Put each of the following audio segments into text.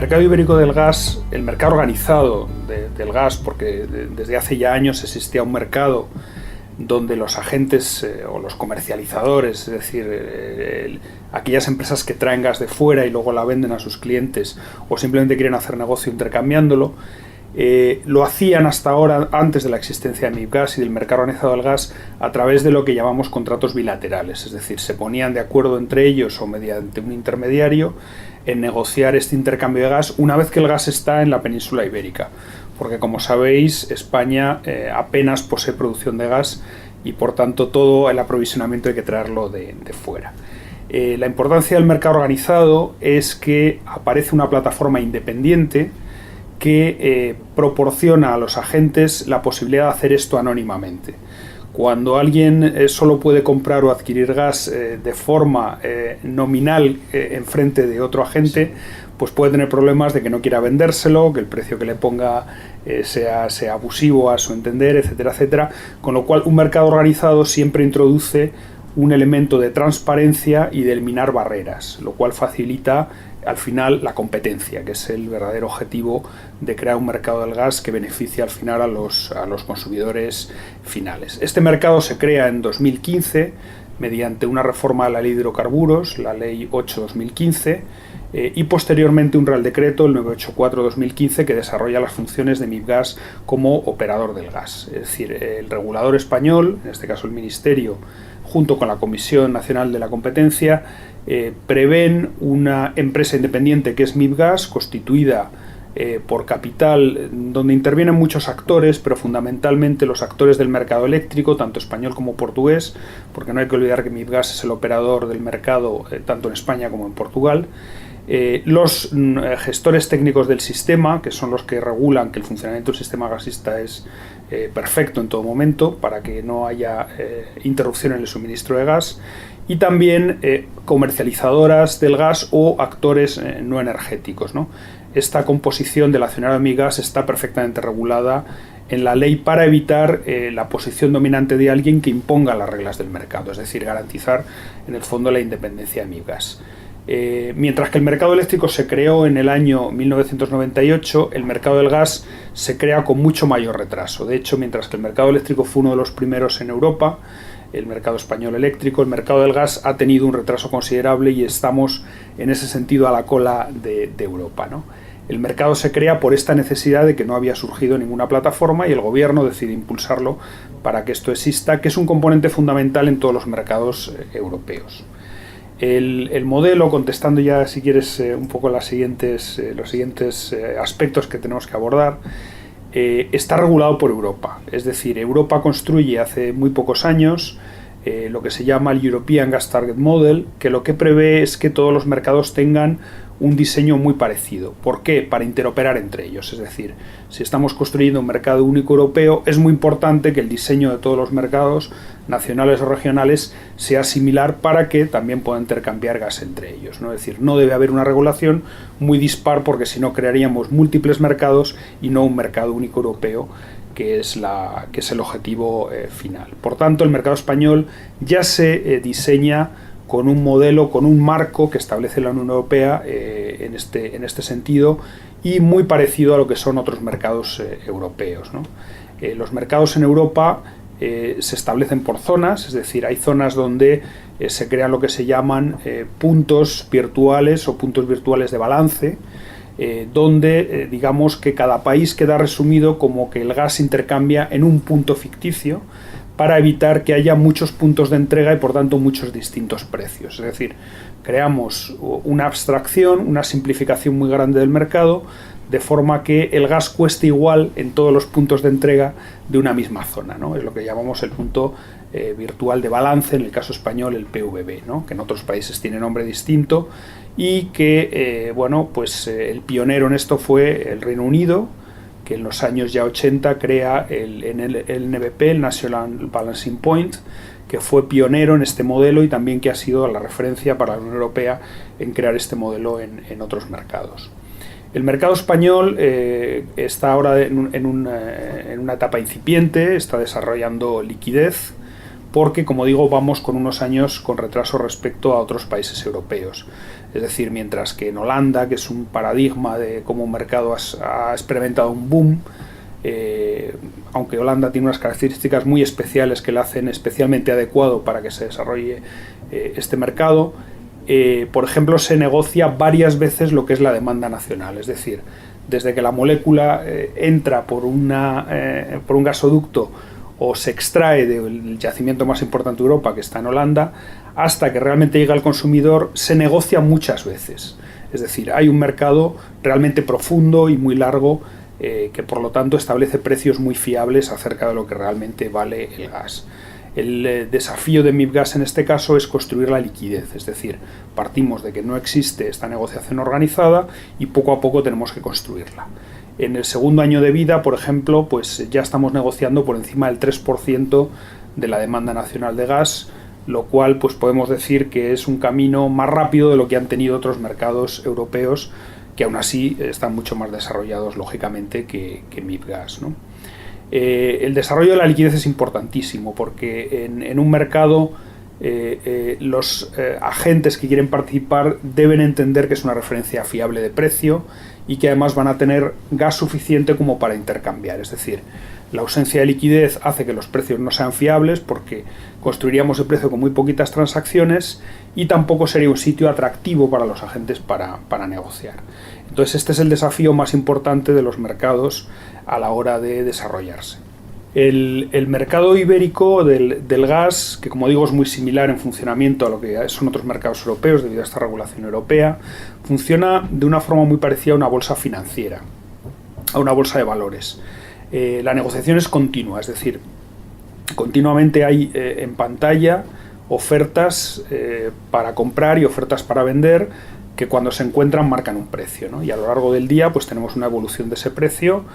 mercado ibérico del gas, el mercado organizado del gas, porque desde hace ya años existía un mercado donde los agentes o los comercializadores, es decir, aquellas empresas que traen gas de fuera y luego la venden a sus clientes o simplemente quieren hacer negocio intercambiándolo, lo hacían hasta ahora, antes de la existencia de MIBGAS y del mercado organizado del gas, a través de lo que llamamos contratos bilaterales, es decir, se ponían de acuerdo entre ellos o mediante un intermediario en negociar este intercambio de gas una vez que el gas está en la península ibérica, porque como sabéis España apenas posee producción de gas y por tanto todo el aprovisionamiento hay que traerlo de fuera. La importancia del mercado organizado es que aparece una plataforma independiente que proporciona a los agentes la posibilidad de hacer esto anónimamente. Cuando alguien solo puede comprar o adquirir gas de forma nominal en frente de otro agente, pues puede tener problemas de que no quiera vendérselo, que el precio que le ponga sea abusivo a su entender, etcétera, etcétera. Con lo cual un mercado organizado siempre introduce un elemento de transparencia y de eliminar barreras, lo cual facilita al final la competencia, que es el verdadero objetivo de crear un mercado del gas que beneficie al final a los consumidores finales. Este mercado se crea en 2015 mediante una reforma de la ley de hidrocarburos, la ley 8/2015, y posteriormente un Real Decreto, el 984/2015, que desarrolla las funciones de MIBGAS como operador del gas. Es decir, el regulador español, en este caso el Ministerio, junto con la Comisión Nacional de la Competencia, prevén una empresa independiente que es MIBGAS, constituida por capital, donde intervienen muchos actores, pero fundamentalmente los actores del mercado eléctrico, tanto español como portugués, porque no hay que olvidar que MIBGAS es el operador del mercado tanto en España como en Portugal. Los gestores técnicos del sistema, que son los que regulan que el funcionamiento del sistema gasista es perfecto en todo momento para que no haya interrupción en el suministro de gas, y también comercializadoras del gas o actores no energéticos, ¿no? Esta composición del accionariado de MIBGAS está perfectamente regulada en la ley para evitar la posición dominante de alguien que imponga las reglas del mercado, es decir, garantizar en el fondo la independencia de MIBGAS. Mientras que el mercado eléctrico se creó en el año 1998, el mercado del gas se crea con mucho mayor retraso. De hecho, mientras que el mercado eléctrico fue uno de los primeros en Europa, el mercado español eléctrico, el mercado del gas ha tenido un retraso considerable y estamos en ese sentido a la cola de Europa, ¿no? El mercado se crea por esta necesidad de que no había surgido ninguna plataforma y el gobierno decide impulsarlo para que esto exista, que es un componente fundamental en todos los mercados europeos. El modelo, contestando ya si quieres un poco los siguientes aspectos que tenemos que abordar, está regulado por Europa. Es decir, Europa construye hace muy pocos años lo que se llama el European Gas Target Model, que lo que prevé es que todos los mercados tengan un diseño muy parecido. ¿Por qué? Para interoperar entre ellos. Es decir, si estamos construyendo un mercado único europeo, es muy importante que el diseño de todos los mercados, nacionales o regionales, sea similar para que también puedan intercambiar gas entre ellos, ¿no? Es decir, no debe haber una regulación muy dispar porque si no crearíamos múltiples mercados y no un mercado único europeo, que es el objetivo final. Por tanto, el mercado español ya se diseña con un modelo, con un marco que establece la Unión Europea en este sentido y muy parecido a lo que son otros mercados europeos, ¿no? Los mercados en Europa se establecen por zonas, es decir, hay zonas donde se crean lo que se llaman puntos virtuales o puntos virtuales de balance, donde digamos que cada país queda resumido como que el gas se intercambia en un punto ficticio para evitar que haya muchos puntos de entrega y por tanto muchos distintos precios. Es decir, creamos una abstracción, una simplificación muy grande del mercado, de forma que el gas cueste igual en todos los puntos de entrega de una misma zona, ¿no? Es lo que llamamos el punto virtual de balance, en el caso español el PVB, ¿no? Que en otros países tiene nombre distinto y que el pionero en esto fue el Reino Unido, que en los años ya 80 crea el NBP, el National Balancing Point, que fue pionero en este modelo y también que ha sido la referencia para la Unión Europea en crear este modelo en otros mercados. El mercado español está ahora en una etapa incipiente, está desarrollando liquidez, porque, como digo, vamos con unos años con retraso respecto a otros países europeos. Es decir, mientras que en Holanda, que es un paradigma de cómo un mercado ha experimentado un boom, aunque Holanda tiene unas características muy especiales que le hacen especialmente adecuado para que se desarrolle este mercado, por ejemplo, se negocia varias veces lo que es la demanda nacional. Es decir, desde que la molécula entra por un gasoducto o se extrae del yacimiento más importante de Europa, que está en Holanda, hasta que realmente llega al consumidor, se negocia muchas veces. Es decir, hay un mercado realmente profundo y muy largo que por lo tanto establece precios muy fiables acerca de lo que realmente vale el gas. El desafío de MIBGAS en este caso es construir la liquidez, es decir, partimos de que no existe esta negociación organizada y poco a poco tenemos que construirla. En el segundo año de vida, por ejemplo, pues ya estamos negociando por encima del 3% de la demanda nacional de gas, lo cual pues podemos decir que es un camino más rápido de lo que han tenido otros mercados europeos, que aún así están mucho más desarrollados lógicamente que MIBGAS, ¿no? El desarrollo de la liquidez es importantísimo porque en un mercado los agentes que quieren participar deben entender que es una referencia fiable de precio y que además van a tener gas suficiente como para intercambiar. Es decir, la ausencia de liquidez hace que los precios no sean fiables porque construiríamos el precio con muy poquitas transacciones y tampoco sería un sitio atractivo para los agentes para negociar. Entonces este es el desafío más importante de los mercados a la hora de desarrollarse. El mercado ibérico del gas, que como digo es muy similar en funcionamiento a lo que son otros mercados europeos debido a esta regulación europea, funciona de una forma muy parecida a una bolsa financiera, a una bolsa de valores. La negociación es continua, es decir, continuamente hay en pantalla ofertas para comprar y ofertas para vender que cuando se encuentran marcan un precio, ¿no? Y a lo largo del día pues tenemos una evolución de ese precio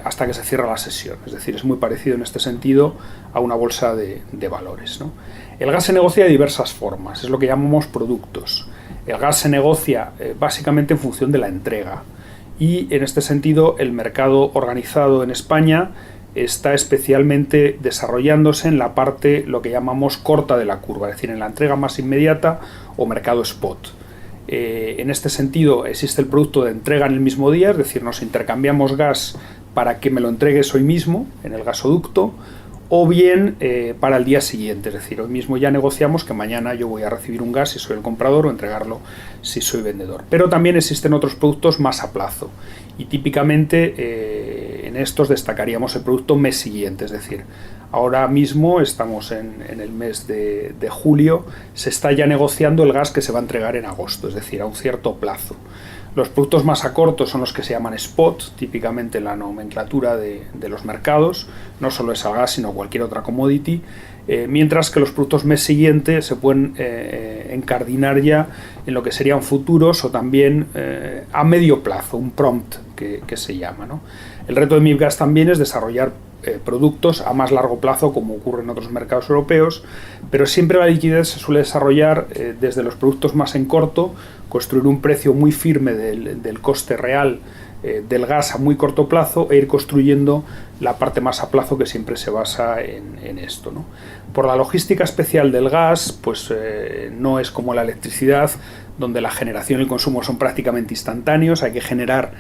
hasta que se cierra la sesión. Es decir, es muy parecido en este sentido a una bolsa de valores, ¿no? El gas se negocia de diversas formas, es lo que llamamos productos. El gas se negocia básicamente en función de la entrega y en este sentido el mercado organizado en España está especialmente desarrollándose en la parte lo que llamamos corta de la curva, es decir, en la entrega más inmediata o mercado spot. En este sentido existe el producto de entrega en el mismo día, es decir, nos intercambiamos gas para que me lo entregues hoy mismo en el gasoducto o bien para el día siguiente, es decir, hoy mismo ya negociamos que mañana yo voy a recibir un gas si soy el comprador o entregarlo si soy vendedor. Pero también existen otros productos más a plazo y típicamente en estos destacaríamos el producto mes siguiente, es decir, ahora mismo estamos en el mes de julio, se está ya negociando el gas que se va a entregar en agosto, es decir, a un cierto plazo. Los productos más a corto son los que se llaman spot, típicamente en la nomenclatura de los mercados, no solo es el gas sino cualquier otra commodity, mientras que los productos mes siguiente se pueden encardinar ya en lo que serían futuros o también a medio plazo, un prompt que se llama, ¿no? El reto de MIBGAS también es desarrollar productos a más largo plazo como ocurre en otros mercados europeos, pero siempre la liquidez se suele desarrollar desde los productos más en corto, construir un precio muy firme del coste real del gas a muy corto plazo e ir construyendo la parte más a plazo que siempre se basa en esto, ¿no? Por la logística especial del gas, pues no es como la electricidad, donde la generación y el consumo son prácticamente instantáneos, hay que generar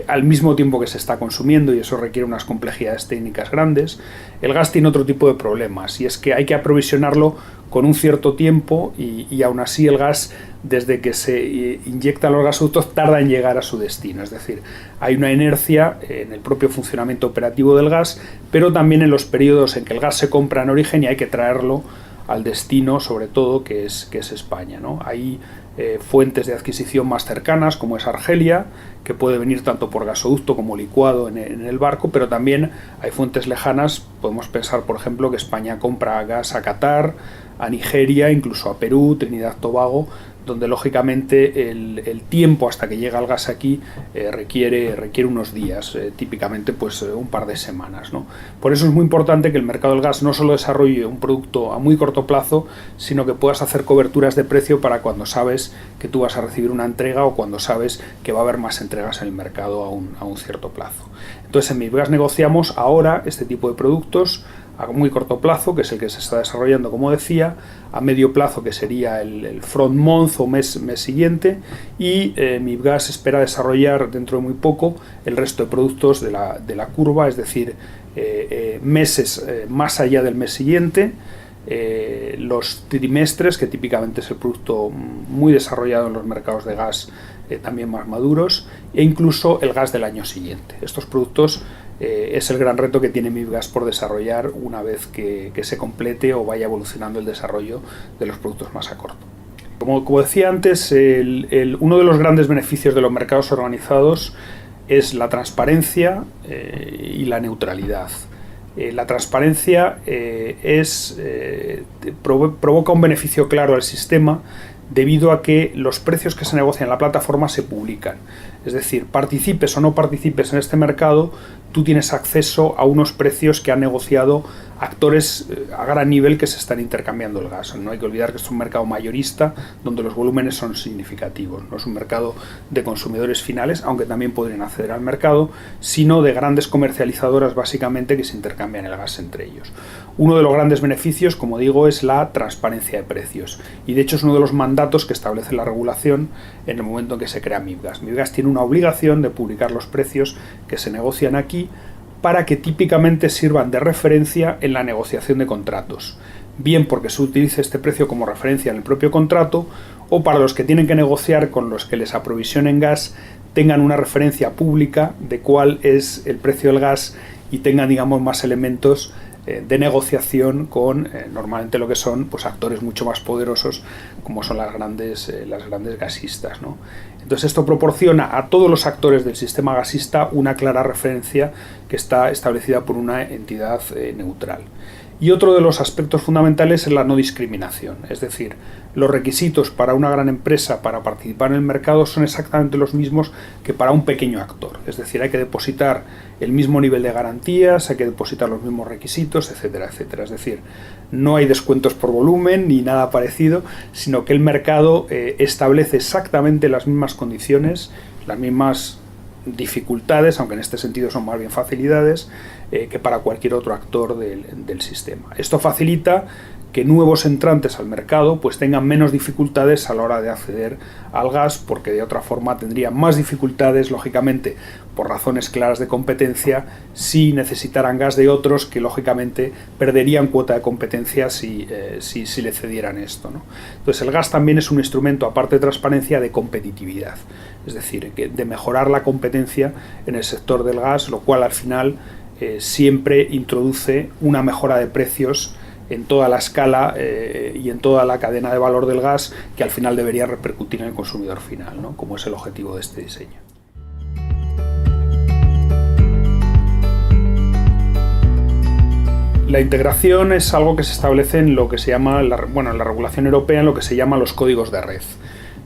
al mismo tiempo que se está consumiendo y eso requiere unas complejidades técnicas grandes. El gas tiene otro tipo de problemas y es que hay que aprovisionarlo con un cierto tiempo y aún así el gas, desde que se inyecta los gasoductos, tarda en llegar a su destino. Es decir, hay una inercia en el propio funcionamiento operativo del gas, pero también en los periodos en que el gas se compra en origen y hay que traerlo al destino, sobre todo, que es España, ¿no? Hay fuentes de adquisición más cercanas, como es Argelia, que puede venir tanto por gasoducto como licuado en el barco, pero también hay fuentes lejanas. Podemos pensar, por ejemplo, que España compra gas a Qatar, a Nigeria, incluso a Perú, Trinidad y Tobago, donde lógicamente el tiempo hasta que llega el gas aquí requiere unos días, típicamente pues un par de semanas, ¿no? Por eso es muy importante que el mercado del gas no solo desarrolle un producto a muy corto plazo, sino que puedas hacer coberturas de precio para cuando sabes que tú vas a recibir una entrega o cuando sabes que va a haber más entregas en el mercado a un cierto plazo. Entonces en MIBGAS negociamos ahora este tipo de productos a muy corto plazo, que es el que se está desarrollando, como decía, a medio plazo, que sería el front month o mes siguiente, y MIBGAS espera desarrollar dentro de muy poco el resto de productos de la curva, es decir, meses más allá del mes siguiente, los trimestres, que típicamente es el producto muy desarrollado en los mercados de gas también más maduros, e incluso el gas del año siguiente. Estos productos es el gran reto que tiene MIBGAS por desarrollar una vez que se complete o vaya evolucionando el desarrollo de los productos más a corto. Como decía antes, uno de los grandes beneficios de los mercados organizados es la transparencia y la neutralidad. La transparencia provoca un beneficio claro al sistema debido a que los precios que se negocian en la plataforma se publican. Es decir, participes o no participes en este mercado, tú tienes acceso a unos precios que han negociado actores a gran nivel que se están intercambiando el gas. No hay que olvidar que es un mercado mayorista donde los volúmenes son significativos. No es un mercado de consumidores finales, aunque también podrían acceder al mercado, sino de grandes comercializadoras básicamente que se intercambian el gas entre ellos. Uno de los grandes beneficios, como digo, es la transparencia de precios. Y de hecho es uno de los mandatos que establece la regulación en el momento en que se crea MIBGAS. MIBGAS tiene una obligación de publicar los precios que se negocian aquí para que típicamente sirvan de referencia en la negociación de contratos. Bien porque se utilice este precio como referencia en el propio contrato, o para los que tienen que negociar con los que les aprovisionen gas tengan una referencia pública de cuál es el precio del gas y tengan, digamos, más elementos de negociación con normalmente lo que son pues actores mucho más poderosos como son las grandes gasistas, ¿no? Entonces esto proporciona a todos los actores del sistema gasista una clara referencia que está establecida por una entidad neutral. Y otro de los aspectos fundamentales es la no discriminación, es decir, los requisitos para una gran empresa para participar en el mercado son exactamente los mismos que para un pequeño actor, es decir, hay que depositar el mismo nivel de garantías, hay que depositar los mismos requisitos, etcétera, etcétera. Es decir, no hay descuentos por volumen ni nada parecido, sino que el mercado establece exactamente las mismas condiciones, las mismas dificultades, aunque en este sentido son más bien facilidades, que para cualquier otro actor del sistema. Esto facilita que nuevos entrantes al mercado pues tengan menos dificultades a la hora de acceder al gas, porque de otra forma tendrían más dificultades, lógicamente, por razones claras de competencia, si necesitaran gas de otros que lógicamente perderían cuota de competencia si le cedieran esto, ¿no? Entonces el gas también es un instrumento, aparte de transparencia, de competitividad, es decir, de mejorar la competencia en el sector del gas, lo cual al final siempre introduce una mejora de precios en toda la escala y en toda la cadena de valor del gas, que al final debería repercutir en el consumidor final, ¿no? Como es el objetivo de este diseño. La integración es algo que se establece en lo que se llama, en la regulación europea, en lo que se llama los códigos de red.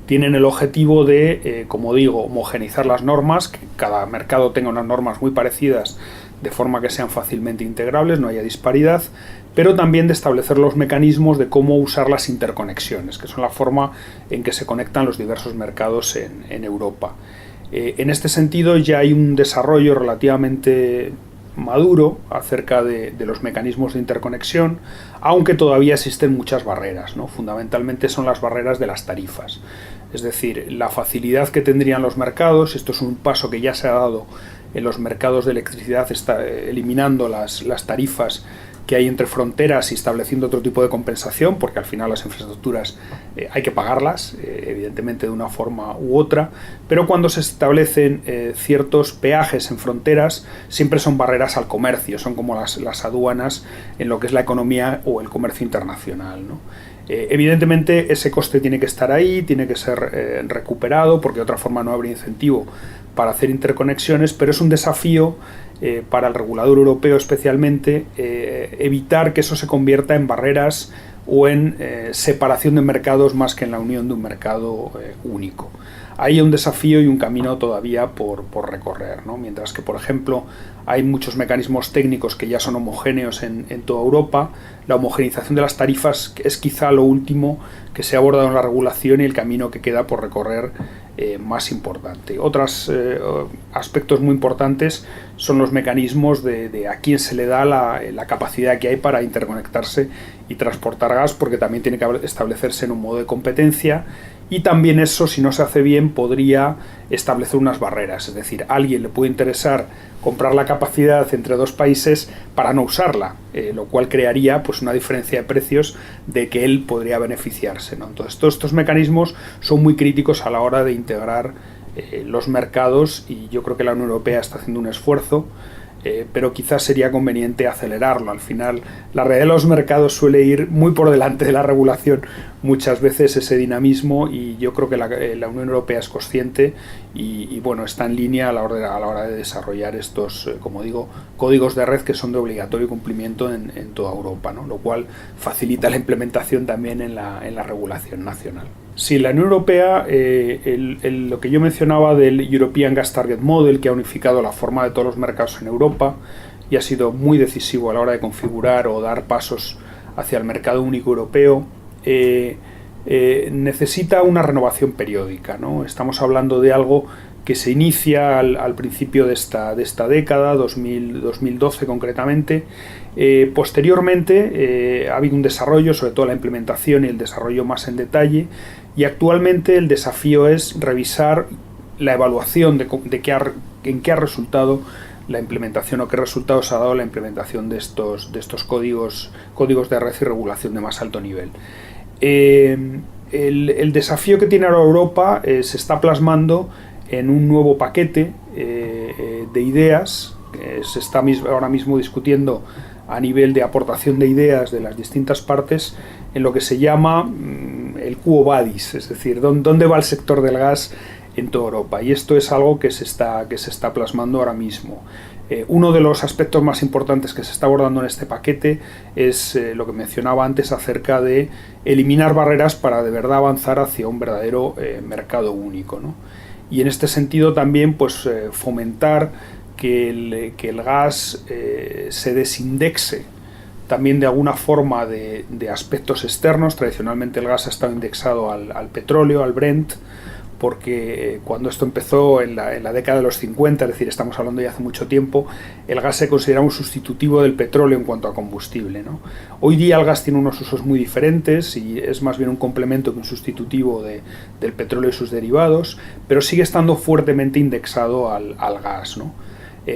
Tienen el objetivo de, como digo, homogeneizar las normas, que cada mercado tenga unas normas muy parecidas de forma que sean fácilmente integrables, no haya disparidad, pero también de establecer los mecanismos de cómo usar las interconexiones, que son la forma en que se conectan los diversos mercados en Europa. En este sentido ya hay un desarrollo relativamente maduro acerca de los mecanismos de interconexión, aunque todavía existen muchas barreras, ¿no? Fundamentalmente son las barreras de las tarifas, es decir, la facilidad que tendrían los mercados. Esto es un paso que ya se ha dado en los mercados de electricidad, está eliminando las tarifas que hay entre fronteras y estableciendo otro tipo de compensación, porque al final las infraestructuras hay que pagarlas, evidentemente de una forma u otra, pero cuando se establecen ciertos peajes en fronteras, siempre son barreras al comercio, son como las aduanas en lo que es la economía o el comercio internacional, ¿no? Evidentemente ese coste tiene que estar ahí, tiene que ser recuperado, porque de otra forma no habría incentivo para hacer interconexiones, pero es un desafío para el regulador europeo especialmente evitar que eso se convierta en barreras o en separación de mercados más que en la unión de un mercado único. Hay un desafío y un camino todavía por recorrer, ¿no? Mientras que, por ejemplo, hay muchos mecanismos técnicos que ya son homogéneos en toda Europa, la homogeneización de las tarifas es quizá lo último que se ha abordado en la regulación y el camino que queda por recorrer más importante. Otros aspectos muy importantes son los mecanismos de a quién se le da la capacidad que hay para interconectarse y transportar gas, porque también tiene que establecerse en un modo de competencia, y también eso, si no se hace bien, podría establecer unas barreras. Es decir, a alguien le puede interesar comprar la capacidad entre dos países para no usarla, lo cual crearía pues una diferencia de precios de que él podría beneficiarse, ¿no? Entonces, todos estos mecanismos son muy críticos a la hora de integrar los mercados, y yo creo que la Unión Europea está haciendo un esfuerzo, pero quizás sería conveniente acelerarlo. Al final, la realidad de los mercados suele ir muy por delante de la regulación muchas veces, ese dinamismo, y yo creo que la Unión Europea es consciente y bueno, está en línea a la hora de desarrollar estos, como digo, códigos de red que son de obligatorio cumplimiento en toda Europa, ¿no? Lo cual facilita la implementación también en la regulación nacional. Sí, la Unión Europea, lo que yo mencionaba del European Gas Target Model, que ha unificado la forma de todos los mercados en Europa y ha sido muy decisivo a la hora de configurar o dar pasos hacia el mercado único europeo, necesita una renovación periódica, ¿no? Estamos hablando de algo que se inicia al principio de esta década, 2012 concretamente. Posteriormente ha habido un desarrollo, sobre todo la implementación y el desarrollo más en detalle, y actualmente el desafío es revisar la evaluación en qué ha resultado la implementación o qué resultados ha dado la implementación de estos códigos de red y regulación de más alto nivel. El desafío que tiene ahora Europa se está plasmando en un nuevo paquete de ideas que se está ahora mismo discutiendo a nivel de aportación de ideas de las distintas partes, en lo que se llama el Quo Vadis, es decir, dónde va el sector del gas en toda Europa, y esto es algo que se está plasmando ahora mismo. Uno de los aspectos más importantes que se está abordando en este paquete es lo que mencionaba antes acerca de eliminar barreras para de verdad avanzar hacia un verdadero mercado único, ¿no? Y en este sentido también pues fomentar que el gas se desindexe también de alguna forma de aspectos externos. Tradicionalmente el gas ha estado indexado al petróleo, al Brent, porque cuando esto empezó en la década de los 50, es decir, estamos hablando ya hace mucho tiempo, el gas se consideraba un sustitutivo del petróleo en cuanto a combustible, ¿no? Hoy día el gas tiene unos usos muy diferentes y es más bien un complemento que un sustitutivo del petróleo y sus derivados, pero sigue estando fuertemente indexado al gas, ¿no?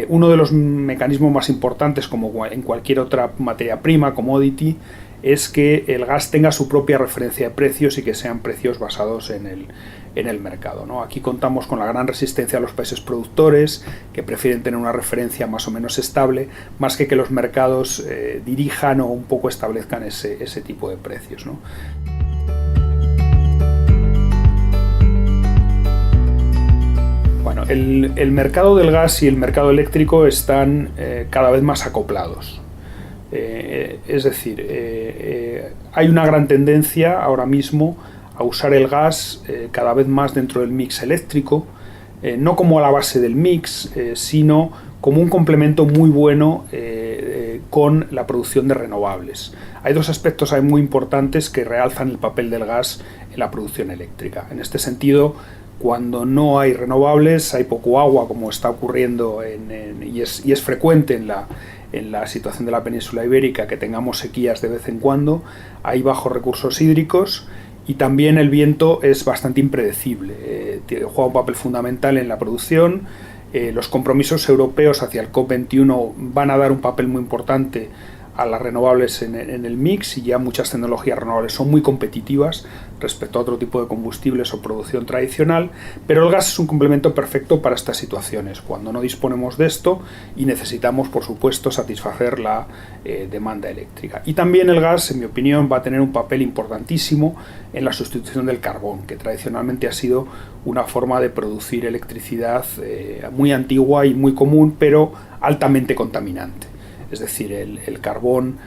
Uno de los mecanismos más importantes, como en cualquier otra materia prima, commodity, es que el gas tenga su propia referencia de precios y que sean precios basados en el mercado, ¿no? Aquí contamos con la gran resistencia de los países productores, que prefieren tener una referencia más o menos estable, más que los mercados dirijan o un poco establezcan ese tipo de precios, ¿no? Bueno, el mercado del gas y el mercado eléctrico están cada vez más acoplados. Es decir, hay una gran tendencia ahora mismo a usar el gas cada vez más dentro del mix eléctrico, no como a la base del mix, sino como un complemento muy bueno con la producción de renovables. Hay dos aspectos ahí muy importantes que realzan el papel del gas en la producción eléctrica. En este sentido, cuando no hay renovables, hay poco agua, como está ocurriendo y es frecuente en la situación de la península ibérica, que tengamos sequías de vez en cuando, hay bajos recursos hídricos, y también el viento es bastante impredecible, juega un papel fundamental en la producción. Los compromisos europeos hacia el COP21 van a dar un papel muy importante a las renovables en el mix, y ya muchas tecnologías renovables son muy competitivas respecto a otro tipo de combustibles o producción tradicional, pero el gas es un complemento perfecto para estas situaciones, cuando no disponemos de esto y necesitamos, por supuesto, satisfacer la demanda eléctrica. Y también el gas, en mi opinión, va a tener un papel importantísimo en la sustitución del carbón, que tradicionalmente ha sido una forma de producir electricidad muy antigua y muy común, pero altamente contaminante. Es decir, el carbón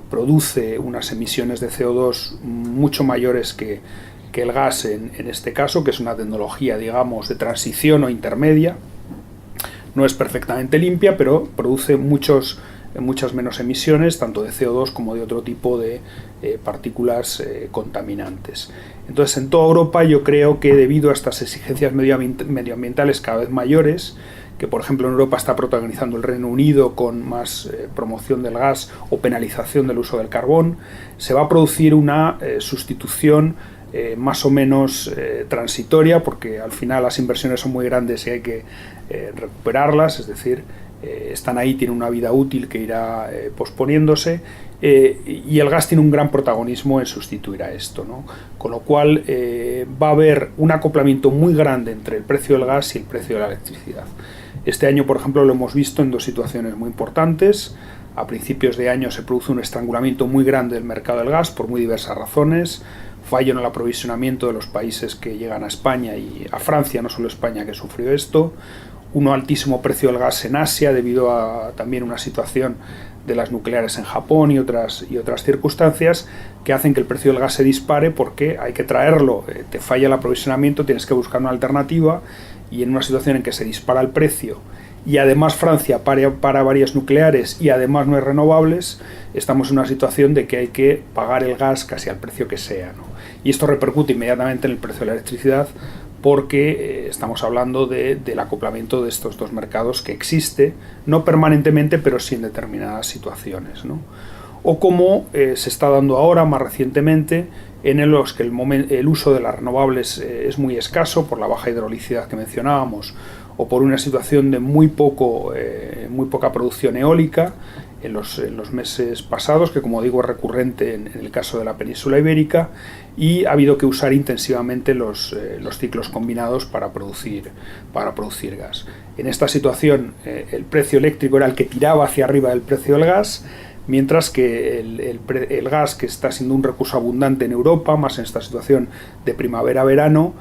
produce unas emisiones de CO2 mucho mayores que el gas en este caso, que es una tecnología, digamos, de transición o intermedia. No es perfectamente limpia, pero produce muchas menos emisiones, tanto de CO2 como de otro tipo de partículas contaminantes. Entonces, en toda Europa yo creo que debido a estas exigencias medioambientales cada vez mayores, que por ejemplo en Europa está protagonizando el Reino Unido con más promoción del gas o penalización del uso del carbón, se va a producir una sustitución más o menos transitoria, porque al final las inversiones son muy grandes y hay que recuperarlas, es decir, están ahí, tienen una vida útil que irá posponiéndose, y el gas tiene un gran protagonismo en sustituir a esto, ¿no? Con lo cual va a haber un acoplamiento muy grande entre el precio del gas y el precio de la electricidad. Este año, por ejemplo, lo hemos visto en dos situaciones muy importantes. A principios de año se produce un estrangulamiento muy grande del mercado del gas por muy diversas razones. Fallo en el aprovisionamiento de los países que llegan a España y a Francia, no solo España, que sufrió esto. Un altísimo precio del gas en Asia debido a también una situación de las nucleares en Japón y otras circunstancias que hacen que el precio del gas se dispare porque hay que traerlo, te falla el aprovisionamiento, tienes que buscar una alternativa, y en una situación en que se dispara el precio y además Francia para varias nucleares y además no hay renovables, estamos en una situación de que hay que pagar el gas casi al precio que sea, ¿no? Y esto repercute inmediatamente en el precio de la electricidad, porque estamos hablando del acoplamiento de estos dos mercados que existe, no permanentemente, pero sí en determinadas situaciones, ¿no? O como se está dando ahora más recientemente, en los que el uso de las renovables es muy escaso por la baja hidrolicidad que mencionábamos, o por una situación de muy poca producción eólica en los meses pasados, que como digo es recurrente en el caso de la península ibérica, y ha habido que usar intensivamente los ciclos combinados para producir gas. En esta situación el precio eléctrico era el que tiraba hacia arriba del precio del gas, mientras que el gas, que está siendo un recurso abundante en Europa, más en esta situación de primavera-verano,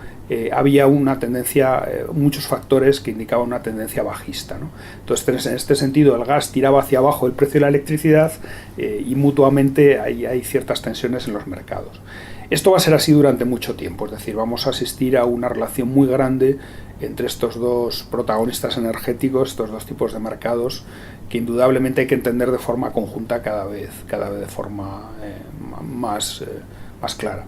había una tendencia, muchos factores que indicaban una tendencia bajista, ¿no? Entonces, en este sentido, el gas tiraba hacia abajo el precio de la electricidad, y mutuamente hay ciertas tensiones en los mercados. Esto va a ser así durante mucho tiempo, es decir, vamos a asistir a una relación muy grande entre estos dos protagonistas energéticos, estos dos tipos de mercados, que indudablemente hay que entender de forma conjunta cada vez de forma más clara.